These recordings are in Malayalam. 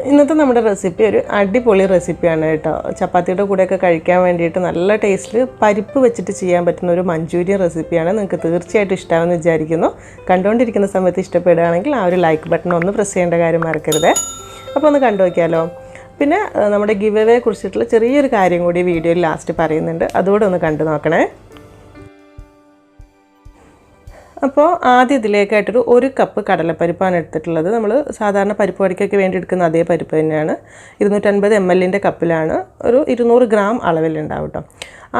ഇന്നത്തെ നമ്മുടെ റെസിപ്പി ഒരു അടിപൊളി റെസിപ്പിയാണ് കേട്ടോ. ചപ്പാത്തിയുടെ കൂടെയൊക്കെ കഴിക്കാൻ വേണ്ടിയിട്ട് നല്ല ടേസ്റ്റിൽ പരിപ്പ് വെച്ചിട്ട് ചെയ്യാൻ പറ്റുന്ന ഒരു മഞ്ചൂരിയൻ റെസിപ്പിയാണ്. നിങ്ങൾക്ക് തീർച്ചയായിട്ടും ഇഷ്ടമാണെന്ന് വിചാരിക്കുന്നു. കണ്ടുകൊണ്ടിരിക്കുന്ന സമയത്ത് ഇഷ്ടപ്പെടുകയാണെങ്കിൽ ആ ഒരു ലൈക്ക് ബട്ടൺ ഒന്ന് പ്രസ് ചെയ്യേണ്ട കാര്യം മറക്കരുത്. അപ്പോൾ ഒന്ന് കണ്ടു നോക്കിയാലോ. പിന്നെ നമ്മുടെ ഗിവ് അവേ കുറിച്ചിട്ടുള്ള ചെറിയൊരു കാര്യം കൂടി വീഡിയോയിൽ ലാസ്റ്റ് പറയുന്നുണ്ട്, അതുകൂടെ ഒന്ന് കണ്ടു നോക്കണേ. അപ്പോൾ ആദ്യം ഇതിലേക്കായിട്ടൊരു 1 കപ്പ് കടലപ്പരിപ്പാണ് എടുത്തിട്ടുള്ളത്. നമ്മൾ സാധാരണ പരിപ്പ് വടിക്കൊക്കെ വേണ്ടി എടുക്കുന്ന അതേ പരിപ്പ് തന്നെയാണ്. 250 ml കപ്പിലാണ്, ഒരു 200 ഗ്രാം അളവിലുണ്ടാവും കേട്ടോ.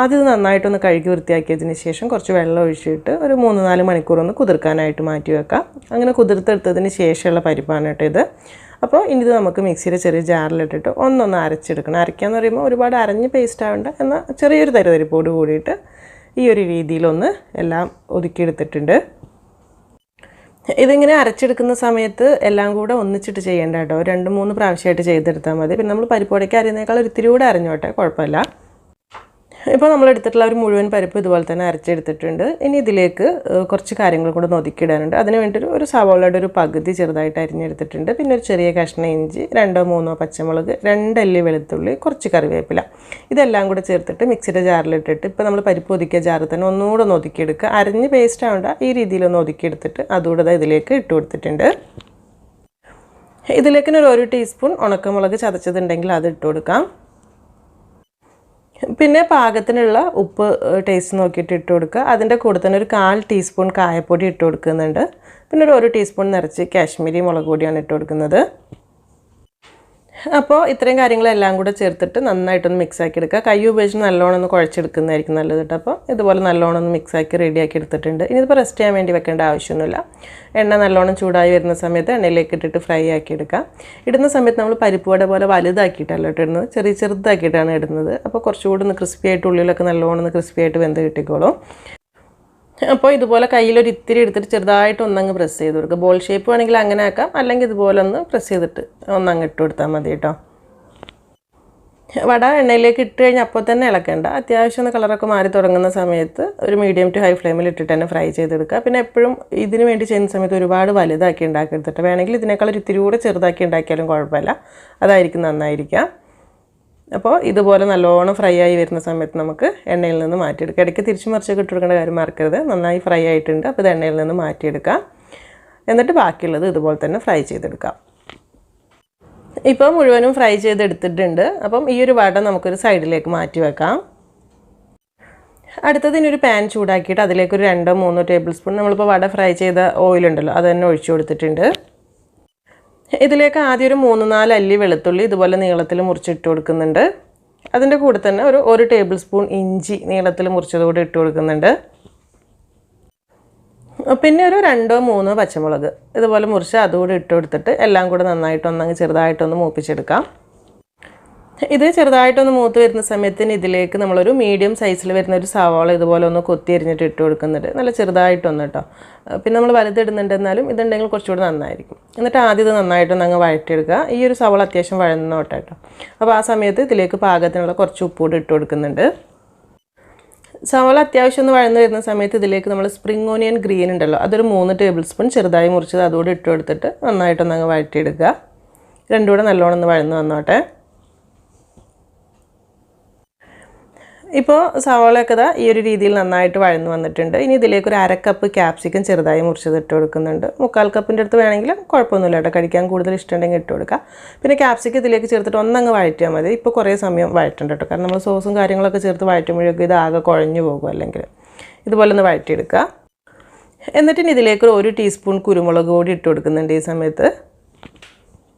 ആദ്യം ഇത് നന്നായിട്ടൊന്ന് കഴുകി വൃത്തിയാക്കിയതിന് ശേഷം കുറച്ച് വെള്ളം ഒഴിച്ചിട്ട് ഒരു 3-4 മണിക്കൂർ ഒന്ന് കുതിർക്കാനായിട്ട് മാറ്റി വെക്കാം. അങ്ങനെ കുതിർത്തെടുത്തതിന് ശേഷമുള്ള പരിപ്പാണ് കേട്ടോ ഇത്. അപ്പോൾ ഇനി ഇത് നമുക്ക് മിക്സിയുടെ ചെറിയ ജാറിലിട്ടിട്ട് ഒന്നൊന്ന് അരച്ചെടുക്കണം. അരയ്ക്കാന്ന് പറയുമ്പോൾ ഒരുപാട് അരഞ്ഞ് പേസ്റ്റ് ആവേണ്ട, എന്നാൽ ചെറിയൊരു തരിതരിപ്പോട് കൂടിയിട്ട് ഈ ഒരു രീതിയിലൊന്ന് എല്ലാം ഒതുക്കിയെടുത്തിട്ടുണ്ട്. ഇതിങ്ങനെ അരച്ചെടുക്കുന്ന സമയത്ത് എല്ലാം കൂടെ ഒന്നിച്ചിട്ട് ചെയ്യേണ്ട കേട്ടോ. 2-3 പ്രാവശ്യമായിട്ട് ചെയ്തെടുത്താൽ മതി. പിന്നെ നമ്മൾ പരിപ്പ് വടയ്ക്ക് അരിയുന്നേക്കാൾ ഒരു ഇത്തിരി കൂടെ അരഞ്ഞോട്ടെ, കുഴപ്പമില്ല. ഇപ്പോൾ നമ്മൾ എടുത്തിട്ടുള്ള ഒരു മുഴുവൻ പരിപ്പ് ഇതുപോലെ തന്നെ അരച്ചെടുത്തിട്ടുണ്ട്. ഇനി ഇതിലേക്ക് കുറച്ച് കാര്യങ്ങൾ കൂടെ ഒതുക്കിയിടാനുണ്ട്. അതിന് വേണ്ടി ഒരു സവാളയുടെ ഒരു പകുതി ചെറുതായിട്ട് അരിഞ്ഞെടുത്തിട്ടുണ്ട്. പിന്നെ ഒരു ചെറിയ കഷ്ണം ഇഞ്ചി, 2-3 പച്ചമുളക്, 2 അല്ലി വെളുത്തുള്ളി, കുറച്ച് കറിവേപ്പില, ഇതെല്ലാം കൂടെ ചേർത്തിട്ട് മിക്സിയുടെ ജാറിലിട്ടിട്ട് ഇപ്പോൾ നമ്മൾ പരിപ്പ് ഒതുക്കിയ ജാറിൽ തന്നെ ഒന്നുകൂടെ ഒന്ന് ഒതുക്കിയെടുക്കുക. അരിഞ്ഞ് പേസ്റ്റ് ആവേണ്ട, ഈ രീതിയിലൊന്ന് ഒതുക്കിയെടുത്തിട്ട് അതുകൂടെ ഇതിലേക്ക് ഇട്ട് കൊടുത്തിട്ടുണ്ട്. ഇതിലേക്ക് ഒരു ടീസ്പൂൺ ഉണക്കമുളക് ചതച്ചതുണ്ടെങ്കിൽ അത് ഇട്ട് കൊടുക്കാം. പിന്നെ പാകത്തിനുള്ള ഉപ്പ് ടേസ്റ്റ് നോക്കിയിട്ട് ഇട്ട് കൊടുക്കുക. അതിൻ്റെ കൂടെ തന്നെ ഒരു 1/4 ടീസ്പൂൺ കായപ്പൊടി ഇട്ട് കൊടുക്കുന്നുണ്ട്. പിന്നെ ഒരു 1 ടീസ്പൂൺ നിറച്ച് കാശ്മീരി മുളക് പൊടിയാണ് ഇട്ട് കൊടുക്കുന്നത്. അപ്പോൾ ഇത്രയും കാര്യങ്ങളെല്ലാം കൂടെ ചേർത്തിട്ട് നന്നായിട്ടൊന്ന് മിക്സാക്കി എടുക്കുക. കൈ ഉപയോഗിച്ച് നല്ലോണം ഒന്ന് കുഴച്ചെടുക്കുന്നതായിരിക്കും നല്ലത് കേട്ടോ. അപ്പോൾ ഇതുപോലെ നല്ലോണം ഒന്ന് മിക്സാക്കി റെഡിയാക്കി എടുത്തിട്ടുണ്ട്. ഇനിയിപ്പോൾ റെസ്റ്റ് ചെയ്യാൻ വേണ്ടി വെക്കേണ്ട ആവശ്യമൊന്നുമില്ല. എണ്ണ നല്ലോണം ചൂടായി വരുന്ന സമയത്ത് എണ്ണയിലേക്ക് ഇട്ടിട്ട് ഫ്രൈ ആക്കി എടുക്കുക. ഇടുന്ന സമയത്ത് നമ്മൾ പരിപ്പ് വട പോലെ വലുതാക്കിയിട്ടല്ല ഇടുന്നത്, ചെറുതാക്കിയിട്ടാണ് ഇടുന്നത്. അപ്പോൾ കുറച്ചുകൂടി ഒന്ന് ക്രിസ്പി ആയിട്ട് ഉള്ളിലൊക്കെ നല്ലോണം ഒന്ന് ക്രിസ്പി ആയിട്ട് വെന്ത് കിട്ടിക്കോളും. അപ്പോൾ ഇതുപോലെ കയ്യിലൊരു ഇത്തിരി എടുത്തിട്ട് ചെറുതായിട്ട് ഒന്നങ്ങ് പ്രസ് ചെയ്ത് കൊടുക്കുക. ബോൾ ഷേപ്പ് വേണമെങ്കിൽ അങ്ങനെ ആക്കാം, അല്ലെങ്കിൽ ഇതുപോലെ ഒന്ന് പ്രസ് ചെയ്തിട്ട് ഒന്നങ്ങ് ഇട്ട് കൊടുത്താൽ മതി കേട്ടോ. വട എണ്ണയിലേക്ക് ഇട്ട് കഴിഞ്ഞാൽ അപ്പോൾ തന്നെ ഇളക്കേണ്ട. അത്യാവശ്യം ഒന്ന് കളറൊക്കെ മാറി തുടങ്ങുന്ന സമയത്ത് ഒരു മീഡിയം ടു ഹൈ ഫ്ലെയിമിൽ ഇട്ടിട്ട് തന്നെ ഫ്രൈ ചെയ്തെടുക്കുക. പിന്നെ എപ്പോഴും ഇതിന് വേണ്ടി ചെയ്യുന്ന സമയത്ത് ഒരുപാട് വലുതാക്കി ഉണ്ടാക്കിയെടുത്തിട്ട് വേണമെങ്കിൽ ഇതിനേക്കാൾ ഒരു ഇത്തിരി കൂടെ ചെറുതാക്കി ഉണ്ടാക്കിയാലും കുഴപ്പമില്ല, അതായിരിക്കും നന്നായിരിക്കാം. അപ്പോൾ ഇതുപോലെ നല്ലോണം ഫ്രൈ ആയി വരുന്ന സമയത്ത് നമുക്ക് എണ്ണയിൽ നിന്ന് മാറ്റിയെടുക്കാം. ഇടയ്ക്ക് തിരിച്ചു മറിച്ചൊക്കെ ഇട്ട് കൊടുക്കേണ്ട കാര്യം മറക്കരുത്. നന്നായി ഫ്രൈ ആയിട്ടുണ്ട്, അപ്പോൾ ഇത് എണ്ണയിൽ നിന്ന് മാറ്റിയെടുക്കാം. എന്നിട്ട് ബാക്കിയുള്ളത് ഇതുപോലെ തന്നെ ഫ്രൈ ചെയ്തെടുക്കാം. ഇപ്പോൾ മുഴുവനും ഫ്രൈ ചെയ്തെടുത്തിട്ടുണ്ട്. അപ്പം ഈ ഒരു വട നമുക്കൊരു സൈഡിലേക്ക് മാറ്റി വെക്കാം. അടുത്തതിനൊരു പാൻ ചൂടാക്കിയിട്ട് അതിലേക്കൊരു 2-3 ടേബിൾ സ്പൂൺ നമ്മളിപ്പോൾ വട ഫ്രൈ ചെയ്ത ഓയിലുണ്ടല്ലോ അത് തന്നെ ഒഴിച്ചു കൊടുത്തിട്ടുണ്ട്. ഇതിലേക്ക് ആദ്യം ഒരു 3-4 അല്ലി വെളുത്തുള്ളി ഇതുപോലെ നീളത്തിൽ മുറിച്ചിട്ട് കൊടുക്കുന്നുണ്ട്. അതിൻ്റെ കൂടെ തന്നെ ഒരു 1 ടേബിൾ സ്പൂൺ ഇഞ്ചി നീളത്തിൽ മുറിച്ചതുകൂടി ഇട്ട് കൊടുക്കുന്നുണ്ട്. പിന്നെ ഒരു 2-3 പച്ചമുളക് ഇതുപോലെ മുറിച്ച് അതുകൂടി ഇട്ട് കൊടുത്തിട്ട് എല്ലാം കൂടെ നന്നായിട്ടൊന്നങ്ങ് ചെറുതായിട്ടൊന്ന് മൂപ്പിച്ചെടുക്കാം. ഇത് ചെറുതായിട്ടൊന്ന് മൂത്ത് വരുന്ന സമയത്തിന് ഇതിലേക്ക് നമ്മളൊരു മീഡിയം സൈസിൽ വരുന്ന ഒരു സവാള ഇതുപോലെ ഒന്ന് കൊത്തി എരിഞ്ഞിട്ട് ഇട്ട് കൊടുക്കുന്നുണ്ട്. നല്ല ചെറുതായിട്ടൊന്ന് കേട്ടോ. പിന്നെ നമ്മൾ വലുതിടുന്നുണ്ട്, എന്നാലും ഇതുണ്ടെങ്കിൽ കുറച്ചുകൂടി നന്നായിരിക്കും. എന്നിട്ട് ആദ്യം ഇത് നന്നായിട്ടൊന്ന് അങ്ങ് വഴറ്റിയെടുക്കുക. ഈ ഒരു സവാള അത്യാവശ്യം വഴന്നോട്ടെ കേട്ടോ. അപ്പോൾ ആ സമയത്ത് ഇതിലേക്ക് പാകത്തിനുള്ള കുറച്ച് ഉപ്പൂടി ഇട്ട് കൊടുക്കുന്നുണ്ട്. സവാള അത്യാവശ്യം ഒന്ന് വഴന്ന് വരുന്ന സമയത്ത് ഇതിലേക്ക് നമ്മൾ സ്പ്രിംഗ് ഓനിയൻ ഗ്രീൻ ഉണ്ടല്ലോ അതൊരു 3 ടേബിൾ സ്പൂൺ ചെറുതായി മുറിച്ചത് അതുകൂടി ഇട്ട് കൊടുത്തിട്ട് നന്നായിട്ടൊന്ന് അങ്ങ് വഴറ്റിയെടുക്കുക. രണ്ടും കൂടെ നല്ലോണം ഒന്ന് വഴന്ന് വന്നോട്ടെ. ഇപ്പോൾ സവാളയൊക്കെ ഈ ഒരു രീതിയിൽ നന്നായിട്ട് വഴന്ന് വന്നിട്ടുണ്ട്. ഇനി ഇതിലേക്ക് ഒരു 1/2 കപ്പ് ക്യാപ്സിക്കം ചെറുതായി മുറിച്ചത് ഇട്ട് കൊടുക്കുന്നുണ്ട്. 3/4 കപ്പിൻ്റെ അടുത്ത് വേണമെങ്കിൽ കുഴപ്പമൊന്നുമില്ല കേട്ടോ, കഴിക്കാൻ കൂടുതൽ ഇഷ്ടമുണ്ടെങ്കിൽ ഇട്ട് കൊടുക്കുക. പിന്നെ ക്യാപ്സിക്കം ഇതിലേക്ക് ചേർത്തിട്ട് ഒന്നങ്ങ് വഴറ്റിയാൽ മതി. ഇപ്പോൾ കുറേ സമയം വഴറ്റണ്ട കേട്ടോ, കാരണം നമ്മൾ സോസും കാര്യങ്ങളൊക്കെ ചേർത്ത് വഴറ്റുമ്പോഴേക്കും ഇത് ആകെ കുഴഞ്ഞു പോകും. അല്ലെങ്കിൽ ഇതുപോലെ ഒന്ന് വഴറ്റിയെടുക്കുക. എന്നിട്ട് ഇനി ഇതിലേക്ക് 1 ടീസ്പൂൺ കുരുമുളക് പൊടി ഇട്ട് കൊടുക്കുന്നുണ്ട് ഈ സമയത്ത്.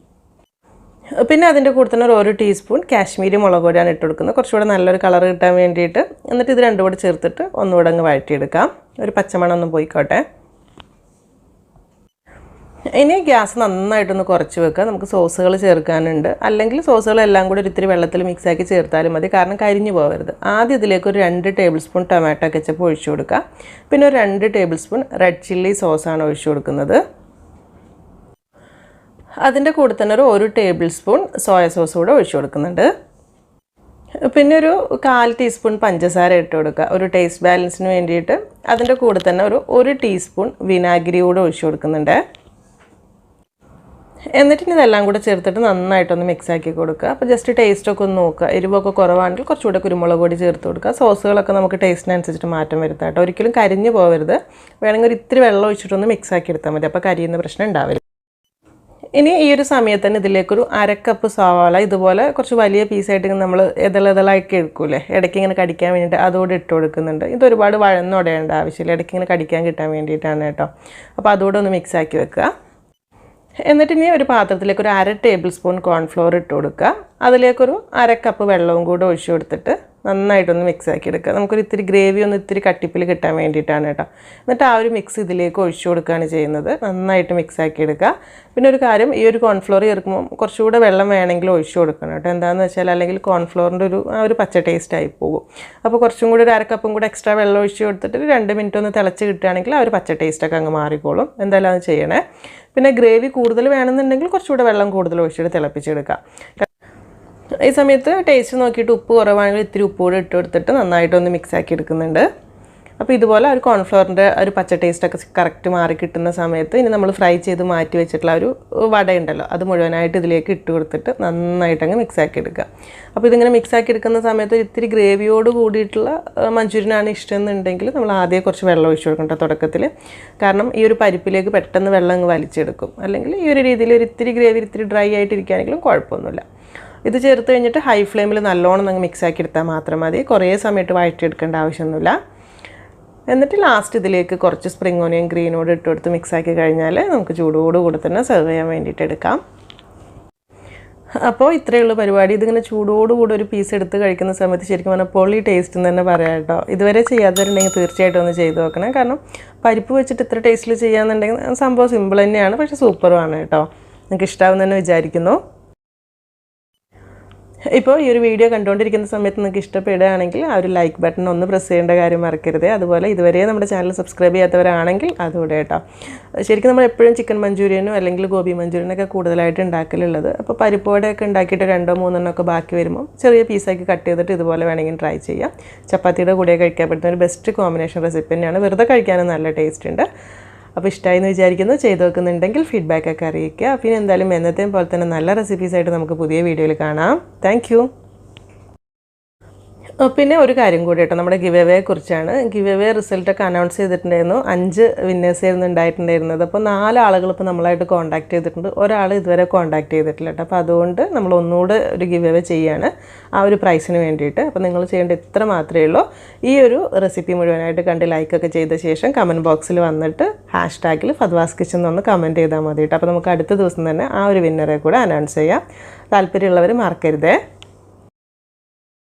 പിന്നെ അതിൻ്റെ കൂടെ തന്നെ 1 ടീസ്പൂൺ കാശ്മീരി മുളക് പൊടിയാണ് ഇട്ട് കൊടുക്കുന്നത്, കുറച്ചുകൂടെ നല്ലൊരു കളർ കിട്ടാൻ വേണ്ടിയിട്ട്. എന്നിട്ട് ഇത് രണ്ടും കൂടെ ചേർത്തിട്ട് ഒന്നുകൂടെ അങ്ങ് വഴറ്റിയെടുക്കാം. ഒരു പച്ചമണം ഒന്ന് പോയിക്കോട്ടെ. ഇനി ഗ്യാസ് നന്നായിട്ടൊന്ന് കുറച്ച് വെക്കുക. നമുക്ക് സോസുകൾ ചേർക്കാനുണ്ട്, അല്ലെങ്കിൽ സോസുകളെല്ലാം കൂടി ഒരു ഇത്തിരി വെള്ളത്തിൽ മിക്സാക്കി ചേർത്താലും മതി, കാരണം കരിഞ്ഞു പോകരുത്. ആദ്യം ഇതിലേക്ക് ഒരു 2 ടേബിൾ സ്പൂൺ ടൊമാറ്റോ കെച്ചപ്പ് ഒഴിച്ചു കൊടുക്കുക. പിന്നെ ഒരു 2 ടേബിൾ സ്പൂൺ റെഡ് ചില്ലി സോസാണ് ഒഴിച്ചു കൊടുക്കുന്നത്. അതിൻ്റെ കൂടെ തന്നെ ഒരു 1 ടേബിൾ സ്പൂൺ സോയ സോസ് കൂടെ ഒഴിച്ചു കൊടുക്കുന്നുണ്ട്. പിന്നെ ഒരു 1/4 ടീസ്പൂൺ പഞ്ചസാര ഇട്ട് കൊടുക്കുക ഒരു ടേസ്റ്റ് ബാലൻസിന് വേണ്ടിയിട്ട്. അതിൻ്റെ കൂടെ തന്നെ ഒരു 1 ടീസ്പൂൺ വിനാഗിരി കൂടെ ഒഴിച്ചു കൊടുക്കുന്നുണ്ട്. എന്നിട്ട് ഇതെല്ലാം കൂടെ ചേർത്തിട്ട് നന്നായിട്ടൊന്ന് മിക്സ് ആക്കി കൊടുക്കുക. അപ്പോൾ ജസ്റ്റ് ടേസ്റ്റൊക്കെ ഒന്ന് നോക്കുക. എരിവൊക്കെ കുറവാണെങ്കിൽ കുറച്ചുകൂടെ കുരുമുളക് പൊടി ചേർത്ത് കൊടുക്കുക. സോസുകളൊക്കെ നമുക്ക് ടേസ്റ്റിനനുസരിച്ചിട്ട് മാറ്റം വരുത്താം കേട്ടോ. ഒരിക്കലും കരിഞ്ഞു പോകരുത്. വേണമെങ്കിൽ ഒരു ഇത്തിരി വെള്ളം ഒഴിച്ചിട്ടൊന്ന് മിക്സ് ആക്കി എടുത്താൽ മതി. അപ്പോൾ കരിയുന്ന പ്രശ്നം ഉണ്ടാവില്ല. ഇനി ഈ ഒരു സമയത്ത് തന്നെ ഇതിലേക്കൊരു 1/2 കപ്പ് സവാള ഇതുപോലെ കുറച്ച് വലിയ പീസായിട്ട് നമ്മൾ ഇതളാക്കി എടുക്കൂലേ, ഇടയ്ക്ക് ഇങ്ങനെ കടിക്കാൻ വേണ്ടിയിട്ട് അതോടെ ഇട്ട് കൊടുക്കുന്നുണ്ട്. ഇത് ഒരുപാട് വഴന്നോടേണ്ട ആവശ്യമില്ല, ഇടയ്ക്ക് ഇങ്ങനെ കടിക്കാൻ കിട്ടാൻ വേണ്ടിയിട്ടാണ് കേട്ടോ. അപ്പോൾ അതോടെ ഒന്ന് മിക്സ് ആക്കി വെക്കുക. എന്നിട്ട് ഇനി ഒരു പാത്രത്തിലേക്ക് ഒരു 1/2 ടേബിൾ സ്പൂൺ കോൺഫ്ലോർ ഇട്ട് കൊടുക്കുക. അതിലേക്കൊരു 1/2 കപ്പ് വെള്ളവും കൂടെ ഒഴിച്ചു കൊടുത്തിട്ട് നന്നായിട്ടൊന്ന് മിക്സ് ആക്കി എടുക്കുക. നമുക്കൊരു ഇത്തിരി ഗ്രേവി ഒന്ന് ഇത്തിരി കട്ടിപ്പിൽ കിട്ടാൻ വേണ്ടിയിട്ടാണ് കേട്ടോ. എന്നിട്ട് ആ ഒരു മിക്സ് ഇതിലേക്ക് ഒഴിച്ചു കൊടുക്കുകയാണ് ചെയ്യുന്നത്. നന്നായിട്ട് മിക്സ് ആക്കി എടുക്കുക. പിന്നെ ഒരു കാര്യം, ഈ ഒരു കോൺഫ്ലോർ ചേർക്കുമ്പോൾ കുറച്ചുകൂടെ വെള്ളം വേണമെങ്കിൽ ഒഴിച്ചു കൊടുക്കണം കേട്ടോ. എന്താണെന്ന് വെച്ചാൽ അല്ലെങ്കിൽ കോൺഫ്ലോറിൻ്റെ ഒരു പച്ച ടേസ്റ്റ് ആയി പോകും. അപ്പോൾ കുറച്ചും കൂടി ഒരു 1/2 കപ്പും കൂടെ എക്സ്ട്രാ വെള്ളം ഒഴിച്ച് കൊടുത്തിട്ട് 2 മിനിറ്റ് ഒന്ന് തിളച്ച് കിട്ടുകയാണെങ്കിൽ ആ ഒരു പച്ച ടേസ്റ്റൊക്കെ അങ്ങ് മാറിക്കോളും. എന്തായാലും അത് ചെയ്യണേ. പിന്നെ ഗ്രേവി കൂടുതൽ വേണമെന്നുണ്ടെങ്കിൽ കുറച്ചുകൂടെ വെള്ളം കൂടുതൽ ഒഴിച്ചിട്ട് തിളപ്പിച്ചെടുക്കാം. ഈ സമയത്ത് ടേസ്റ്റ് നോക്കിയിട്ട് ഉപ്പ് കുറവാണെങ്കിൽ ഇത്തിരി ഉപ്പ് കൂടെ ഇട്ട് കൊടുത്തിട്ട് നന്നായിട്ടൊന്ന് മിക്സ് ആക്കി എടുക്കുന്നുണ്ട്. അപ്പോൾ ഇതുപോലെ ഒരു കോൺഫ്ലവറിൻ്റെ ഒരു പച്ച ടേസ്റ്റൊക്കെ കറക്റ്റ് മാറി കിട്ടുന്ന സമയത്ത് ഇനി നമ്മൾ ഫ്രൈ ചെയ്ത് മാറ്റി വെച്ചിട്ടുള്ള ഒരു വട ഉണ്ടല്ലോ, അത് മുഴുവനായിട്ട് ഇതിലേക്ക് ഇട്ട് കൊടുത്തിട്ട് നന്നായിട്ടങ്ങ് മിക്സ് ആക്കി എടുക്കുക. അപ്പോൾ ഇതിങ്ങനെ മിക്സ് ആക്കി എടുക്കുന്ന സമയത്ത് ഇത്തിരി ഗ്രേവിയോട് കൂടിയിട്ടുള്ള മഞ്ചൂരിയനാണ് ഇഷ്ടം എന്നുണ്ടെങ്കിൽ നമ്മൾ ആദ്യം കുറച്ച് വെള്ളം ഒഴിച്ച് കൊടുക്കണം തുടക്കത്തിൽ. കാരണം ഈ ഒരു പരിപ്പിലേക്ക് പെട്ടെന്ന് വെള്ളം അങ്ങ് വലിച്ചെടുക്കും. അല്ലെങ്കിൽ ഈ ഒരു രീതിയിൽ ഒരു ഇത്തിരി ഗ്രേവി ഇത്തിരി ഡ്രൈ ആയിട്ടിരിക്കുകയാണെങ്കിലും കുഴപ്പമൊന്നുമില്ല. ഇത് ചേർത്ത് കഴിഞ്ഞിട്ട് ഹൈ ഫ്ലെയിമിൽ നല്ലോണം അങ്ങ് മിക്സ് ആക്കി എടുത്താൽ മാത്രം മതി. കുറേ സമയത്ത് വഴറ്റിയെടുക്കേണ്ട ആവശ്യമൊന്നുമില്ല. എന്നിട്ട് ലാസ്റ്റ് ഇതിലേക്ക് കുറച്ച് സ്പ്രിംഗ് ഓണിയൻ ഗ്രീനോട് ഇട്ട് കൊടുത്ത് മിക്സാക്കി കഴിഞ്ഞാൽ നമുക്ക് ചൂടോടുകൂടി തന്നെ സെർവ് ചെയ്യാൻ വേണ്ടിയിട്ട് എടുക്കാം. അപ്പോൾ ഇത്രയുള്ള പരിപാടി. ഇതിങ്ങനെ ചൂടോടുകൂടി ഒരു പീസ് എടുത്ത് കഴിക്കുന്ന സമയത്ത് ശരിക്കും പറഞ്ഞാൽ പൊളി ടേസ്റ്റ് എന്ന് തന്നെ പറയാം കേട്ടോ. ഇതുവരെ ചെയ്യാത്തവരുണ്ടെങ്കിൽ തീർച്ചയായിട്ടും ഒന്ന് ചെയ്ത് നോക്കണം. കാരണം പരിപ്പ് വെച്ചിട്ട് ഇത്ര ടേസ്റ്റിൽ ചെയ്യാമെന്നുണ്ടെങ്കിൽ സംഭവം സിമ്പിൾ തന്നെയാണ്, പക്ഷേ സൂപ്പറുമാണ് കേട്ടോ. നിങ്ങൾക്ക് ഇഷ്ടമാവുമെന്ന് വിചാരിക്കുന്നു. ഇപ്പോൾ ഈ ഒരു വീഡിയോ കണ്ടുകൊണ്ടിരിക്കുന്ന സമയത്ത് നിങ്ങൾക്ക് ഇഷ്ടപ്പെടുകയാണെങ്കിൽ ആ ഒരു ലൈക്ക് ബട്ടൺ ഒന്ന് പ്രസ് ചെയ്യേണ്ട കാര്യം മറക്കരുത്. അതുപോലെ ഇതുവരെ നമ്മുടെ ചാനൽ സബ്സ്ക്രൈബ് ചെയ്യാത്തവരാണെങ്കിൽ അതുകൂടെ കേട്ടോ. ശരിക്കും നമ്മൾ എപ്പോഴും ചിക്കൻ മഞ്ചൂരിയനോ അല്ലെങ്കിൽ ഗോബി മഞ്ചൂരിയനൊക്കെ കൂടുതലായിട്ട് ഉണ്ടാക്കലുള്ളത്. അപ്പോൾ പരിപ്പോടെയൊക്കെ ഉണ്ടാക്കിയിട്ട് 2-3 എണ്ണമൊക്കെ ബാക്കി വരുമ്പോൾ ചെറിയ പീസാക്കി കട്ട് ചെയ്തിട്ട് ഇതുപോലെ വേണമെങ്കിൽ ട്രൈ ചെയ്യാം. ചപ്പാത്തിയുടെ കൂടെ കഴിക്കാൻ പറ്റുന്ന ഒരു ബെസ്റ്റ് കോമ്പിനേഷൻ റെസിപ്പി തന്നെയാണ്. വെറുതെ കഴിക്കാനും നല്ല ടേസ്റ്റ് ഉണ്ട്. അപ്പോൾ ഇഷ്ടമായി എന്ന് വിചാരിക്കുന്നു. ചെയ്ത് നോക്കുന്നുണ്ടെങ്കിൽ ഫീഡ്ബാക്കൊക്കെ അറിയിക്കുക. പിന്നെ എന്തായാലും എന്നത്തെയും പോലെ തന്നെ നല്ല റെസിപ്പീസായിട്ട് നമുക്ക് പുതിയ വീഡിയോയിൽ കാണാം. Thank you. പിന്നെ ഒരു കാര്യം കൂടി കേട്ടോ, നമ്മുടെ ഗിവ് അവേ കുറിച്ചാണ്. ഗിവ് അവേ റിസൾട്ടൊക്കെ അനൗൺസ് ചെയ്തിട്ടുണ്ടായിരുന്നു. 5 വിന്നേഴ്സ് ആയിരുന്നു ഉണ്ടായിട്ടുണ്ടായിരുന്നത്. അപ്പോൾ 4 ആളുകൾ ഇപ്പോൾ നമ്മളായിട്ട് കോൺടാക്ട് ചെയ്തിട്ടുണ്ട്. ഒരാൾ ഇതുവരെ കോൺടാക്ട് ചെയ്തിട്ടില്ല കേട്ടോ. അപ്പോൾ അതുകൊണ്ട് നമ്മൾ ഒന്നുകൂടെ ഒരു ഗിവ് അവേ ചെയ്യാണ് ആ ഒരു പ്രൈസിന് വേണ്ടിയിട്ട്. അപ്പോൾ നിങ്ങൾ ചെയ്യേണ്ട ഇത്ര മാത്രമേ ഉള്ളൂ. ഈ ഒരു റെസിപ്പി മുഴുവനായിട്ട് കണ്ട് ലൈക്കൊക്കെ ചെയ്ത ശേഷം കമൻറ്റ് ബോക്സിൽ വന്നിട്ട് #ൽ FADWAS KITCHEN എന്നൊന്ന് കമൻറ്റ് ചെയ്താൽ മതി കേട്ടോ. അപ്പോൾ നമുക്ക് അടുത്ത ദിവസം തന്നെ ആ ഒരു വിന്നറെ കൂടെ അനൗൺസ് ചെയ്യാം. താല്പര്യമുള്ളവർ മറക്കരുതേ.